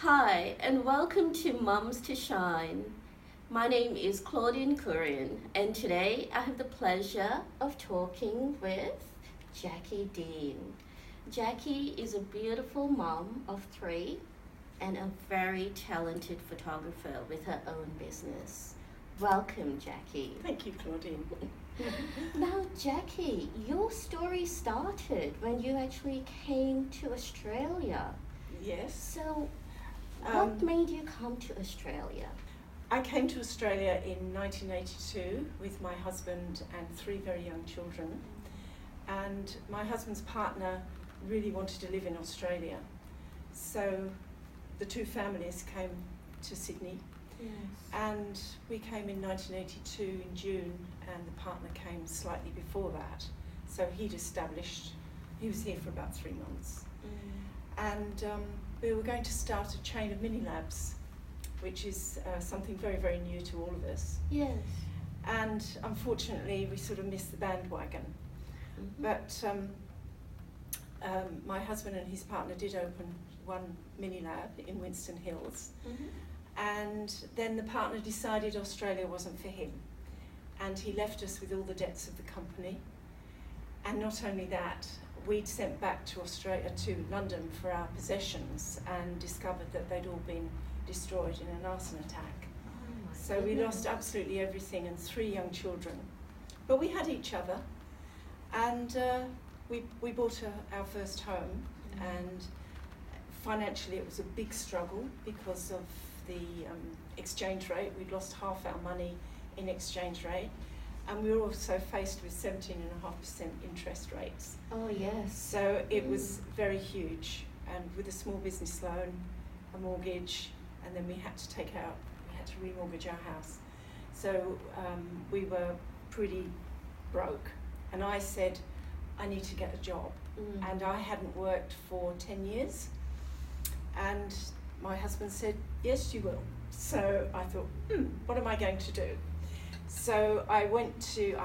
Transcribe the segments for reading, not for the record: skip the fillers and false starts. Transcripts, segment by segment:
Hi, and welcome to Mums to Shine. My name is Claudine Curran, and today I have the pleasure of talking with Jackie Dean. Jackie is a beautiful mom of three and a very talented photographer with her own business. Welcome, Jackie. Thank you, Claudine. Now, Jackie, your story started when you actually came to Australia. Yes. So, what made you come to Australia? I came to Australia in 1982 with my husband and three very young children. And my husband's partner really wanted to live in Australia. So the two families came to Sydney. Yes. And we came in 1982 in June, and the partner came slightly before that. So he was here for about 3 months. And we were going to start a chain of mini labs, which is something very, very new to all of us. Yes. And unfortunately, we sort of missed the bandwagon. Mm-hmm. But my husband and his partner did open one mini lab in Winston Hills. Mm-hmm. And then the partner decided Australia wasn't for him. And he left us with all the debts of the company. And not only that, we'd sent back to London for our possessions and discovered that they'd all been destroyed in an arson attack. Oh, So we lost absolutely everything and 3 young children. But we had each other, and we bought our first home, and financially it was a big struggle because of the exchange rate. We'd lost half our money in exchange rate. And we were also faced with 17.5% interest rates. Oh, yes. So it was very huge. And with a small business loan, a mortgage, and then we had to remortgage our house. So we were pretty broke. And I said, I need to get a job. And I hadn't worked for 10 years. And my husband said, yes, you will. So I thought, what am I going to do? So I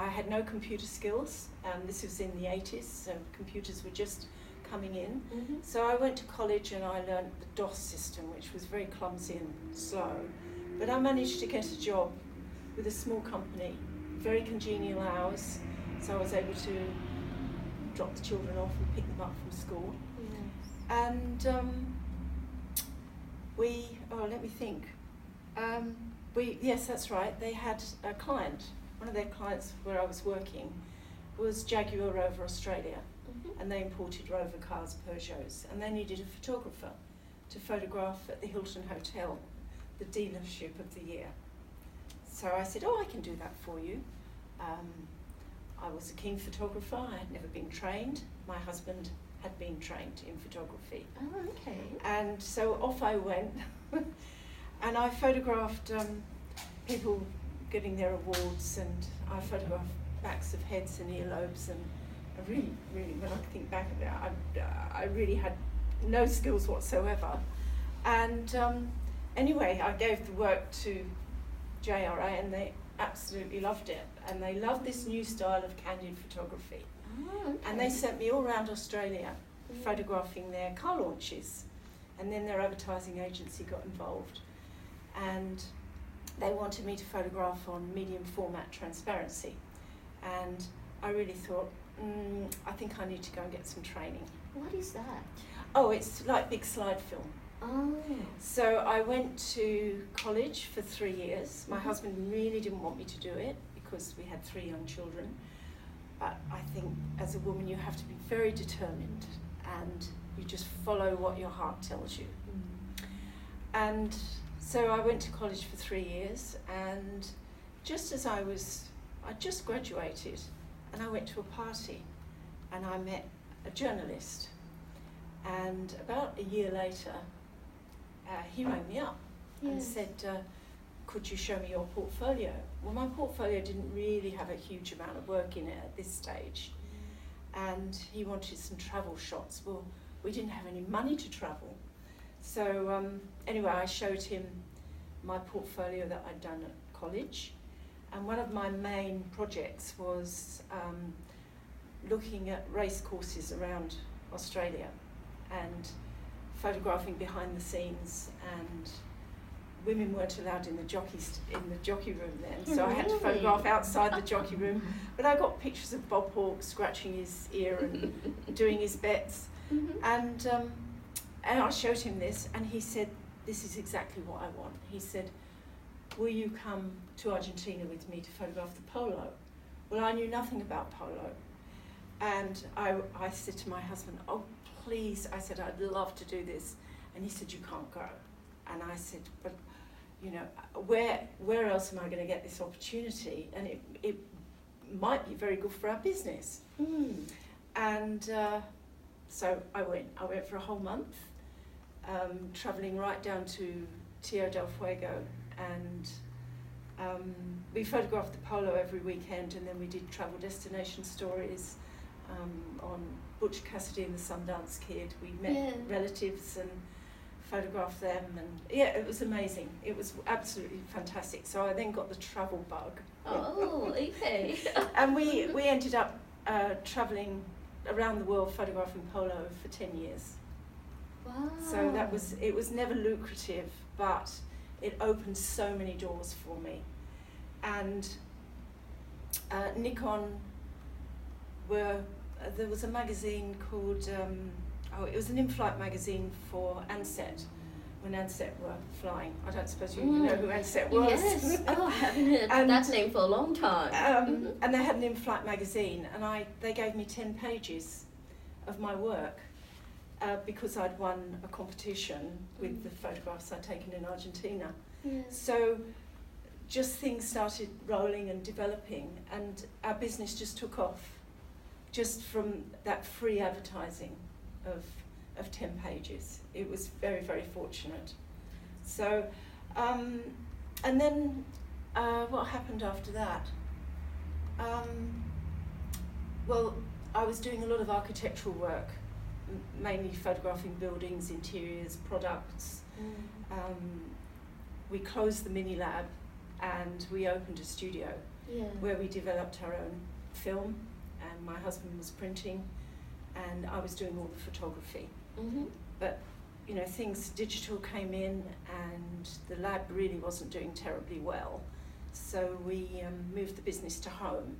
had no computer skills, and this was in the 80s, so computers were just coming in. Mm-hmm. So I went to college and I learned the DOS system, which was very clumsy and slow. But I managed to get a job with a small company, very congenial hours, so I was able to drop the children off and pick them up from school. Yes. And let me think. Yes, that's right. They had a client. One of their clients where I was working was Jaguar Rover Australia, and they imported Rover cars, Peugeots, and they needed a photographer to photograph at the Hilton Hotel, the dealership of the year. So I said, I can do that for you. I was a keen photographer. I had never been trained. My husband had been trained in photography. Oh, okay. And so off I went. And I photographed people getting their awards, and I photographed backs of heads and earlobes, and I really, when I think back of it, I really had no skills whatsoever. And anyway, I gave the work to JRA, and they absolutely loved it, and they loved this new style of candid photography. Oh, okay. And they sent me all around Australia photographing their car launches, and then their advertising agency got involved. And they wanted me to photograph on medium format transparency. And I really thought, I think I need to go and get some training. What is that? Oh, it's like big slide film. Oh. So I went to college for 3 years. My husband really didn't want me to do it because we had 3 young children. But I think as a woman you have to be very determined, and you just follow what your heart tells you. And so I went to college for 3 years, and just as I just graduated, and I went to a party, and I met a journalist. And about a year later, he rang me up and said, could you show me your portfolio? Well, my portfolio didn't really have a huge amount of work in it at this stage. And he wanted some travel shots. Well, we didn't have any money to travel. So anyway, I showed him my portfolio that I'd done at college. And one of my main projects was looking at race courses around Australia and photographing behind the scenes, and women weren't allowed in the jockey room then, so I had to photograph outside the jockey room. But I got pictures of Bob Hawke scratching his ear and doing his bets, and I showed him this, and he said, "This is exactly what I want." He said, "Will you come to Argentina with me to photograph the polo?" Well, I knew nothing about polo, and I said to my husband, "Oh, please," I said, "I'd love to do this." And he said, "You can't go." And I said, "But, you know, where else am I going to get this opportunity? And it might be very good for our business." And so I went for a whole month, travelling right down to Tierra del Fuego, and we photographed the polo every weekend, and then we did travel destination stories on Butch Cassidy and the Sundance Kid. We met relatives and photographed them, and yeah, it was amazing. It was absolutely fantastic. So I then got the travel bug. Oh, okay. And we ended up travelling around the world photographing polo for 10 years. Wow. So it was never lucrative, but it opened so many doors for me. And Nikon there was a magazine called, it was an in-flight magazine for Ansett, when Ansett were flying. I don't suppose you know who Ansett was. Yes, I haven't heard that name for a long time. And they had an in-flight magazine, and they gave me 10 pages of my work because I'd won a competition with the photographs I'd taken in Argentina. Yeah. So just things started rolling and developing, and our business just took off, just from that free advertising of 10 pages. It was very, very fortunate. So, and then what happened after that? Well, I was doing a lot of architectural work, mainly photographing buildings, interiors, products. We closed the mini lab and we opened a studio where we developed our own film, and my husband was printing and I was doing all the photography. But you know, digital came in, and the lab really wasn't doing terribly well, so we moved the business to home.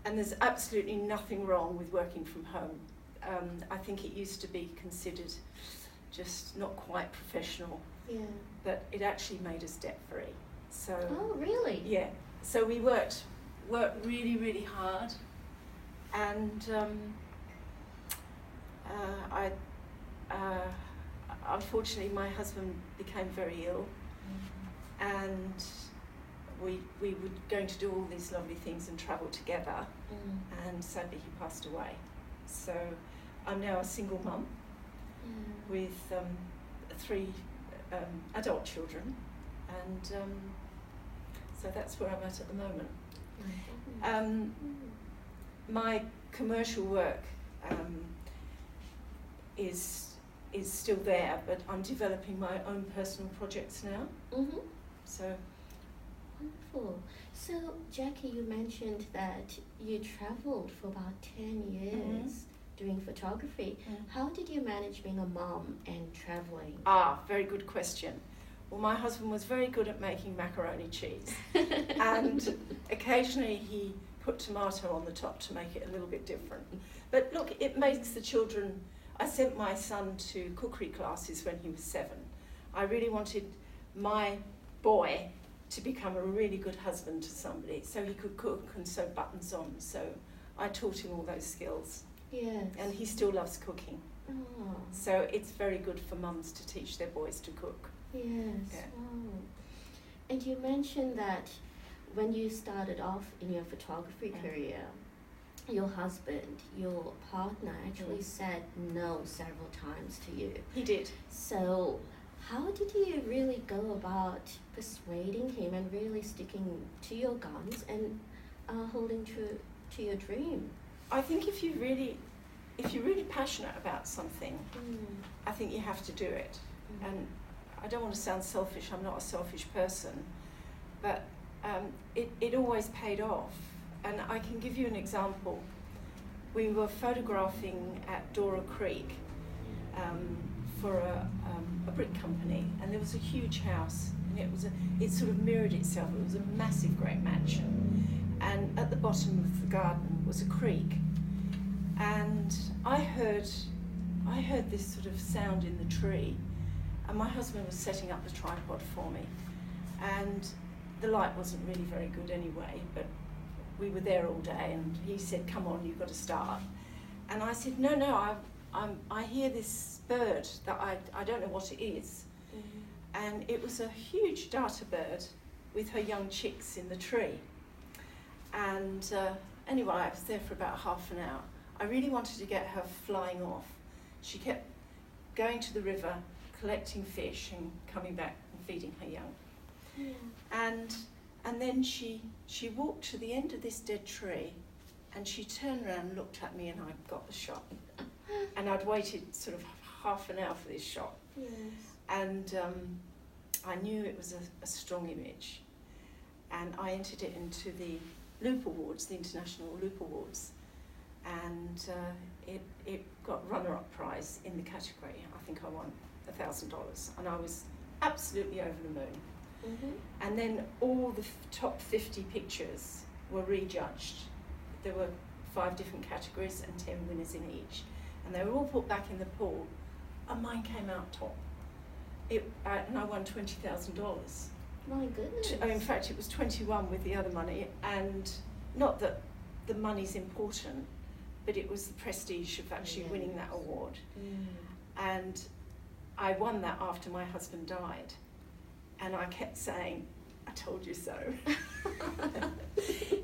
And there's absolutely nothing wrong with working from home. I think it used to be considered just not quite professional, but it actually made us debt free. So oh, really? Yeah. So we worked really, really hard, and unfortunately my husband became very ill, and we were going to do all these lovely things and travel together, and sadly he passed away. So I'm now a single mum with 3 adult children, and so that's where I'm at the moment. My commercial work is still there, but I'm developing my own personal projects now. So wonderful. So Jackie, you mentioned that you traveled for about 10 years doing photography. How did you manage being a mom and traveling? Very good question. Well, my husband was very good at making macaroni cheese, and occasionally he put tomato on the top to make it a little bit different. But look, it makes the children. I sent my son to cookery classes when he was 7. I really wanted my boy to become a really good husband to somebody, so he could cook and sew buttons on. So I taught him all those skills. Yes. And he still loves cooking. So it's very good for mums to teach their boys to cook. Yes. Yeah. And you mentioned that when you started off in your photography career, your husband, your partner, actually said no several times to you. He did. So how did you really go about persuading him and really sticking to your guns and holding true to your dream? I think if you're really passionate about something, I think you have to do it. And I don't want to sound selfish, I'm not a selfish person, but it always paid off. And I can give you an example. We were photographing at Dora Creek for a brick company, and there was a huge house, and it sort of mirrored itself. It was a massive, great mansion, and at the bottom of the garden was a creek, and I heard this sort of sound in the tree, and my husband was setting up the tripod for me, and the light wasn't really very good anyway, but we were there all day, and he said, "Come on, you've got to start." And I said, no, I hear this bird that I don't know what it is. Mm-hmm. And it was a huge darter bird with her young chicks in the tree. And anyway, I was there for about half an hour. I really wanted to get her flying off. She kept going to the river, collecting fish and coming back and feeding her young. Yeah. And then she walked to the end of this dead tree, and she turned around and looked at me, and I got the shot. And I'd waited sort of half an hour for this shot. Yes. And I knew it was a strong image. And I entered it into the Loop Awards, the International Loop Awards. And it got runner-up prize in the category. I think I won $1,000. And I was absolutely over the moon. Mm-hmm. And then all the top 50 pictures were rejudged. There were 5 different categories and 10 winners in each. And they were all put back in the pool, and mine came out top. And I won $20,000. My goodness. In fact, it was 21 with the other money, and not that the money's important, but it was the prestige of actually winning that award. Mm. And I won that after my husband died. And I kept saying, "I told you so."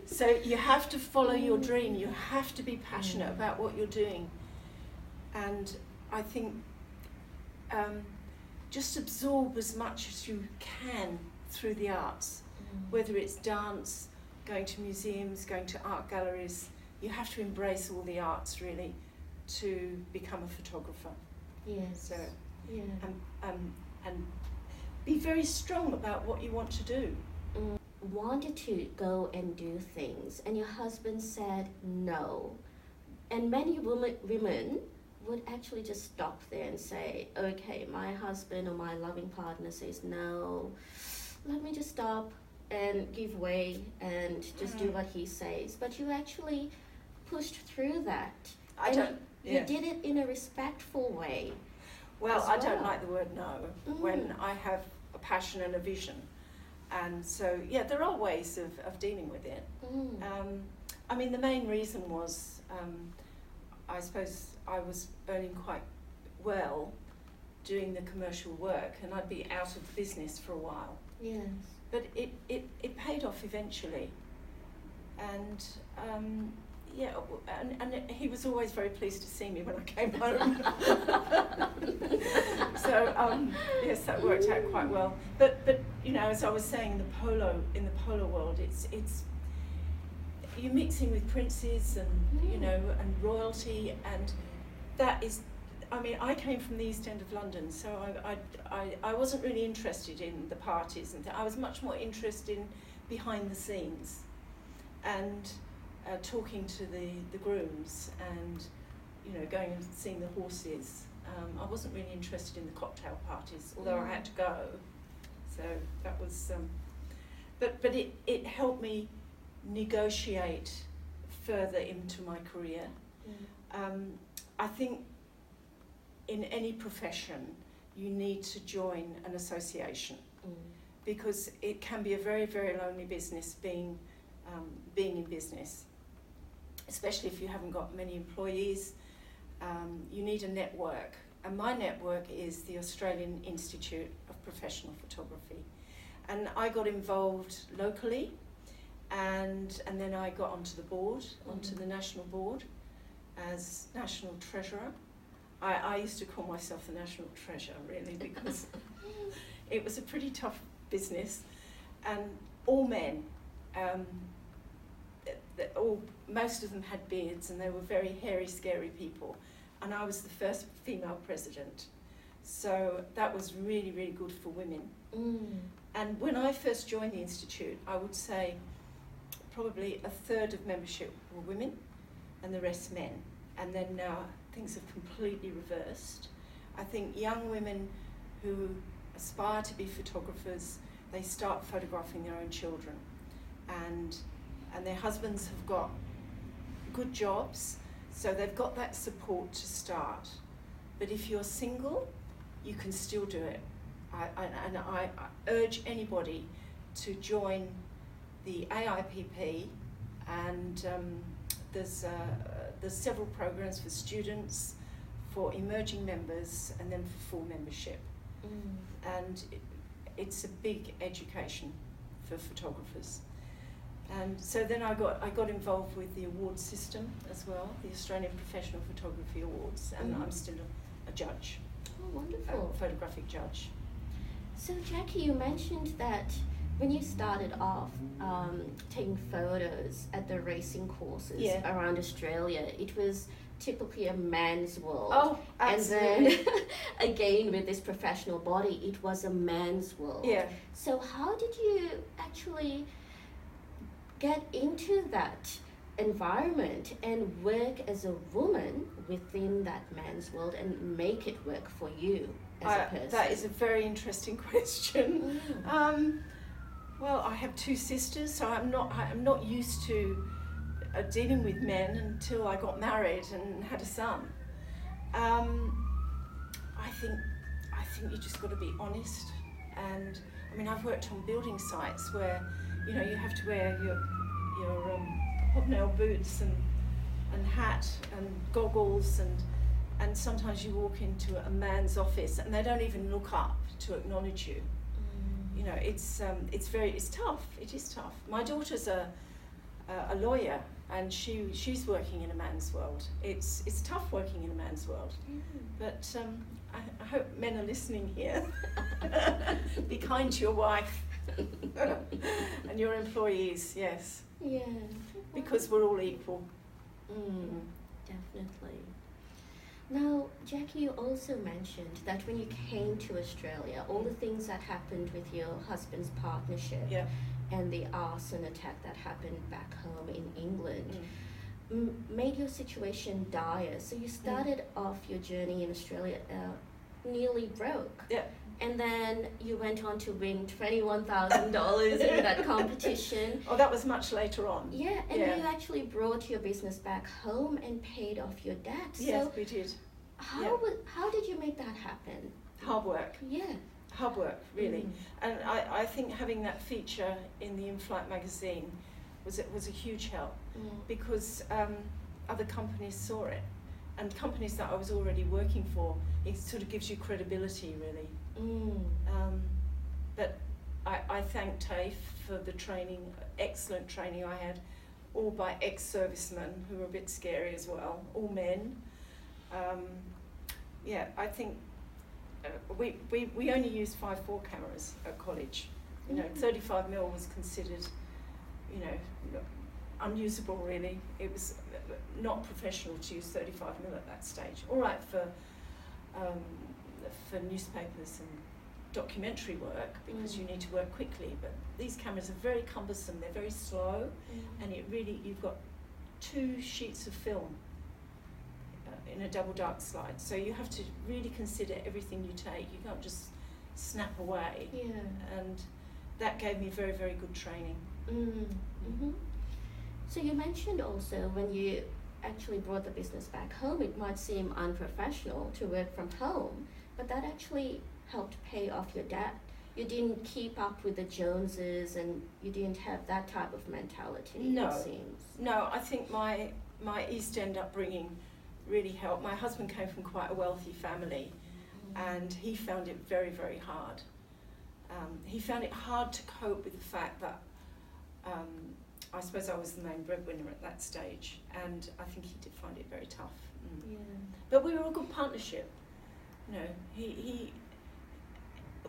So you have to follow your dream. You have to be passionate about what you're doing. And I think just absorb as much as you can through the arts, whether it's dance, going to museums, going to art galleries. You have to embrace all the arts, really, to become a photographer. Yes. So, yeah. And be very strong about what you want to do. Wanted to go and do things, and your husband said no. And many women would actually just stop there and say, "Okay, my husband or my loving partner says no, let me just stop and give way and just do what he says." But you actually pushed through that. You did it in a respectful way. Well, I don't like the word no when I have a passion and a vision. And so, yeah, there are ways of dealing with it. I mean, the main reason was, I suppose I was earning quite well doing the commercial work, and I'd be out of the business for a while. Yes. But it paid off eventually. And and he was always very pleased to see me when I came home. So yes, that worked out quite well. But you know, as I was saying, in the polo world, it's you're mixing with princes and you know, and royalty, and that is. I mean, I came from the East End of London, so I wasn't really interested in the parties, and I was much more interested in behind the scenes, and talking to the grooms, and you know, going and seeing the horses. I wasn't really interested in the cocktail parties, although I had to go. So that was, but it helped me negotiate further into my career. I think in any profession you need to join an association because it can be a very, very lonely business being in business, especially if you haven't got many employees. You need a network, and my network is the Australian Institute of Professional Photography, and I got involved locally, and then I got onto the board, onto the national board as national treasurer. I used to call myself the national treasure, really, because it was a pretty tough business, and all men. Most of them had beards, and they were very hairy, scary people. And I was the first female president. So that was really, really good for women. And when I first joined the Institute, I would say probably a third of membership were women and the rest men. And then now things have completely reversed. I think young women who aspire to be photographers, they start photographing their own children, and their husbands have got good jobs, so they've got that support to start. But if you're single, you can still do it. I urge anybody to join the AIPP, and there's several programs for students, for emerging members, and then for full membership. And it's a big education for photographers. And so then I got involved with the award system as well, the Australian Professional Photography Awards, and I'm still a judge. Oh, wonderful. A photographic judge. So Jackie, you mentioned that when you started off taking photos at the racing courses around Australia, it was typically a man's world. Oh, absolutely. And then again with this professional body, it was a man's world. Yeah. So how did you actually get into that environment and work as a woman within that man's world and make it work for you as a person? That is a very interesting question. Well, I have two sisters, so I'm not used to dealing with men until I got married and had a son. I think you just got to be honest. And I mean, I've worked on building sites where, you know, you have to wear your hobnail boots and hat and goggles, and sometimes you walk into a man's office and they don't even look up to acknowledge you. You know, it's tough. It is tough. My daughter's a lawyer, and she's working in a man's world. It's tough working in a man's world. But I hope men are listening here. Be kind to your wife and your employees. Yes. Yeah. Because we're all equal. Definitely. Now, Jackie, you also mentioned that when you came to Australia, all the things that happened with your husband's partnership and the arson attack that happened back home in England made your situation dire. So you started off your journey in Australia nearly broke. Yeah. And then you went on to win $21,000 in that competition. Oh, that was much later on. Yeah, and you actually brought your business back home and paid off your debt. Yes, we did. How did you make that happen? Hard work. Yeah. Hard work, really. And I think having that feature in the In-Flight magazine was a huge help, because other companies saw it. And companies that I was already working for, it sort of gives you credibility, really. But I thank TAFE for the training, excellent training I had, all by ex-servicemen who were a bit scary as well, all men. I think we only used 5.4 cameras at college. You know, 35mm was considered, you know, unusable really. It was not professional to use 35mm at that stage. All right for newspapers and documentary work, because you need to work quickly, but these cameras are very cumbersome, they're very slow, and you've got 2 sheets of film in a double dark slide, so you have to really consider everything you take. You can't just snap away. And that gave me very, very good training. So you mentioned also when you actually brought the business back home, it might seem unprofessional to work from home, but that actually helped pay off your debt. You didn't keep up with the Joneses, and you didn't have that type of mentality, it seems. No, I think my East End upbringing really helped. My husband came from quite a wealthy family, and he found it very, very hard. He found it hard to cope with the fact that I suppose I was the main breadwinner at that stage, and I think he did find it very tough. But we were a good partnership. You know, he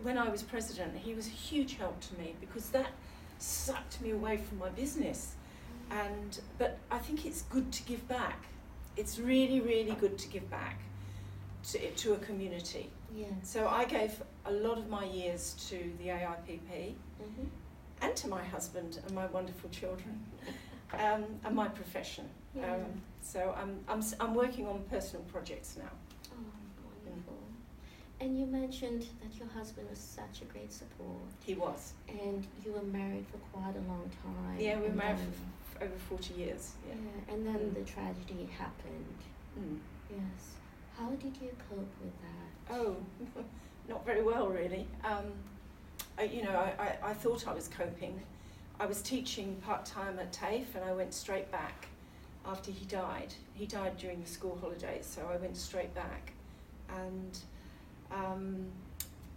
when I was president, he was a huge help to me, because that sucked me away from my business. But I think it's good to give back. It's really, really good to give back to a community. So I gave a lot of my years to the AIPP, and to my husband and my wonderful children, and my profession. So I'm working on personal projects now. Oh, wonderful. And you mentioned that your husband was such a great support. He was. And you were married for quite a long time. Yeah, we were married for over 40 years. Yeah. And then the tragedy happened. Mm. Yes. How did you cope with that? Oh, not very well, really. I thought I was coping. I was teaching part-time at TAFE, and I went straight back after he died. He died during the school holidays, so I went straight back. And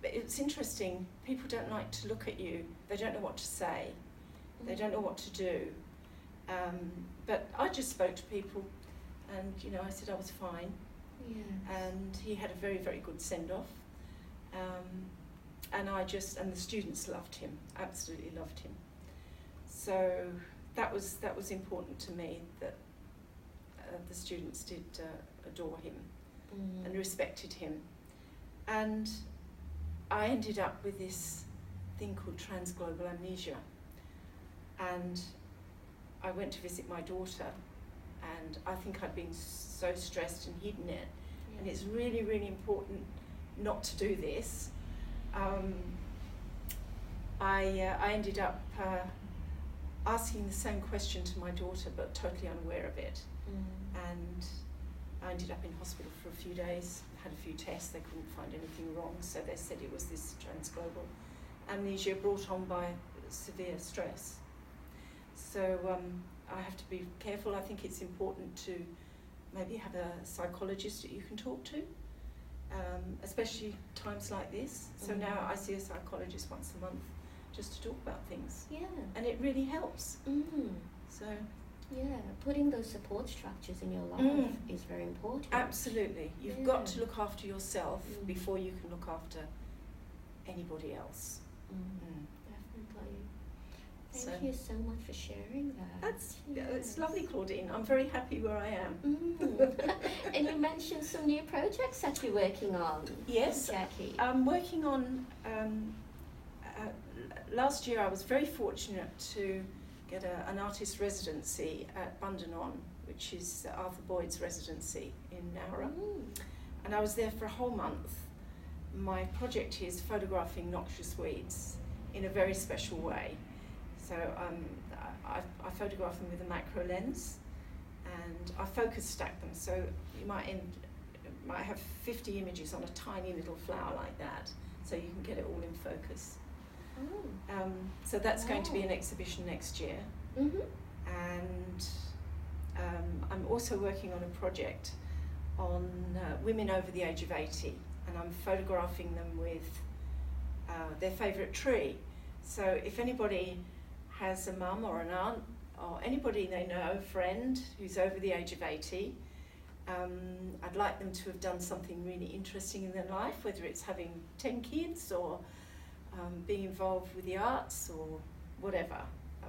it's interesting, people don't like to look at you. They don't know what to say. They don't know what to do. But I just spoke to people, and I said I was fine. Yes. And he had a very, very good send-off. And the students loved him, absolutely loved him. So that was important to me, that the students did adore him and respected him. And I ended up with this thing called transglobal amnesia. And I went to visit my daughter, and I think I'd been so stressed and hidden it. Yeah. And it's really, really important not to do this. I ended up asking the same question to my daughter, but totally unaware of it. And I ended up in hospital for a few days, had a few tests, they couldn't find anything wrong, so they said it was this transglobal amnesia brought on by severe stress. So I have to be careful. I think it's important to maybe have a psychologist that you can talk to, especially times like this. So now I see a psychologist once a month just to talk about things. Yeah. And it really helps. So yeah, putting those support structures in your life is very important. Absolutely. You've got to look after yourself before you can look after anybody else. Definitely. Thank you so much for sharing that. It's lovely, Claudine. I'm very happy where I am. And you mentioned some new projects that you're working on. Yes, Jackie. I'm working on. Last year, I was very fortunate to get an artist residency at Bundanon, which is Arthur Boyd's residency in Nowra. And I was there for a whole month. My project is photographing noxious weeds in a very special way. So I photograph them with a macro lens, and I focus stack them. So you might have 50 images on a tiny little flower like that, so you can get it all in focus. So that's going to be an exhibition next year. And I'm also working on a project on women over the age of 80, and I'm photographing them with their favourite tree. So if anybody has a mum or an aunt or anybody they know, a friend who's over the age of 80, I'd like them to have done something really interesting in their life, whether it's having 10 kids or being involved with the arts or whatever.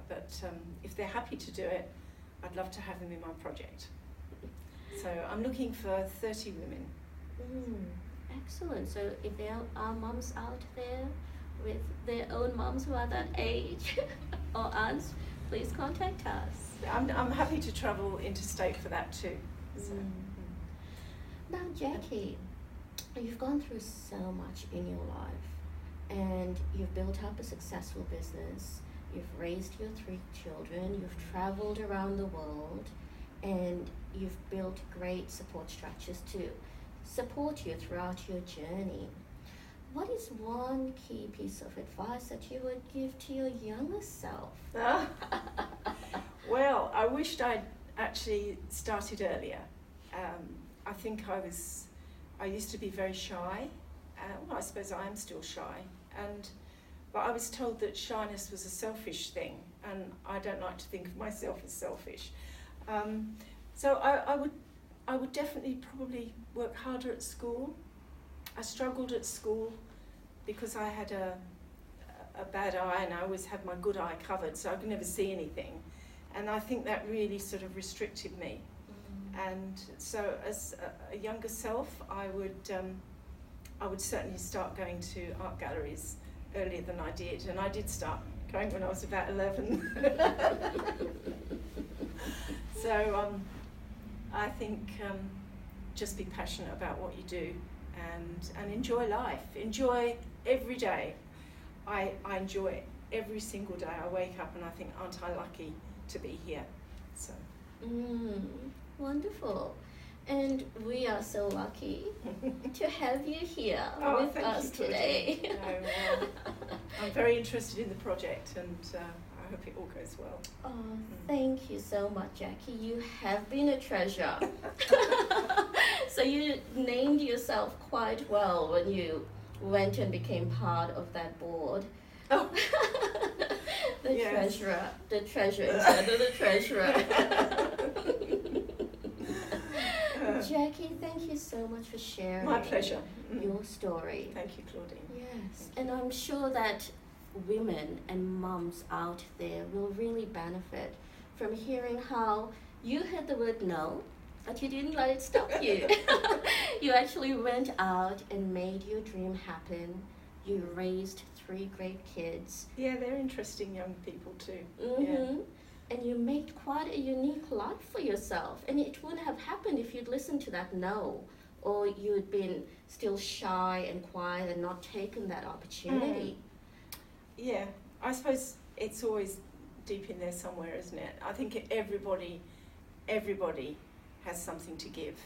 But if they're happy to do it, I'd love to have them in my project. So I'm looking for 30 women. Excellent. So if there are mums out there with their own mums who are that age or aunts, please contact us. I'm happy to travel interstate for that too. So. Now, Jackie, you've gone through so much in your life, and you've built up a successful business. You've raised your 3 children. You've traveled around the world, and you've built great support structures to support you throughout your journey. What is one key piece of advice that you would give to your younger self? Well, I wished I'd actually started earlier. I think I used to be very shy. Well, I suppose I am still shy. But I was told that shyness was a selfish thing, and I don't like to think of myself as selfish. So I would definitely probably work harder at school. I struggled at school because I had a bad eye, and I always had my good eye covered, so I could never see anything. And I think that really sort of restricted me. And so as a younger self, I would certainly start going to art galleries earlier than I did. And I did start going when I was about 11. So I think just be passionate about what you do, and enjoy life. Enjoy every day. I enjoy it every single day. I wake up and I think, aren't I lucky to be here? So. Wonderful. And we are so lucky to have you here with us today. Well, I'm very interested in the project, and I hope it all goes well. Oh, thank you so much, Jackie. You have been a treasure. So you named yourself quite well when you went and became part of that board. Oh. The Yes. the treasure instead of the treasurer. Jackie, thank you so much for sharing. My pleasure. Your story. Thank you, Claudine. Yes, and I'm sure that women and mums out there will really benefit from hearing how you heard the word no, but you didn't let it stop you. You actually went out and made your dream happen. You raised 3 great kids. Yeah, they're interesting young people too. And you made quite a unique life for yourself. And it wouldn't have happened if you'd listened to that no, or you'd been still shy and quiet and not taken that opportunity. Yeah, I suppose it's always deep in there somewhere, isn't it? I think everybody has something to give.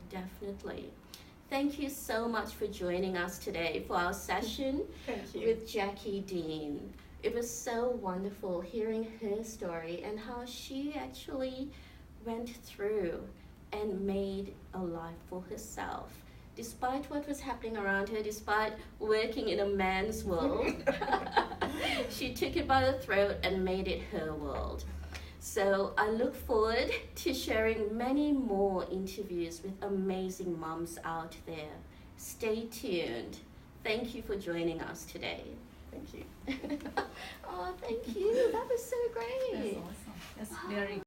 Definitely. Thank you so much for joining us today for our session Thank you. with Jackie Dean. It was so wonderful hearing her story and how she actually went through and made a life for herself. Despite what was happening around her, despite working in a man's world, she took it by the throat and made it her world. So I look forward to sharing many more interviews with amazing mums out there. Stay tuned. Thank you for joining us today. Thank you. Oh,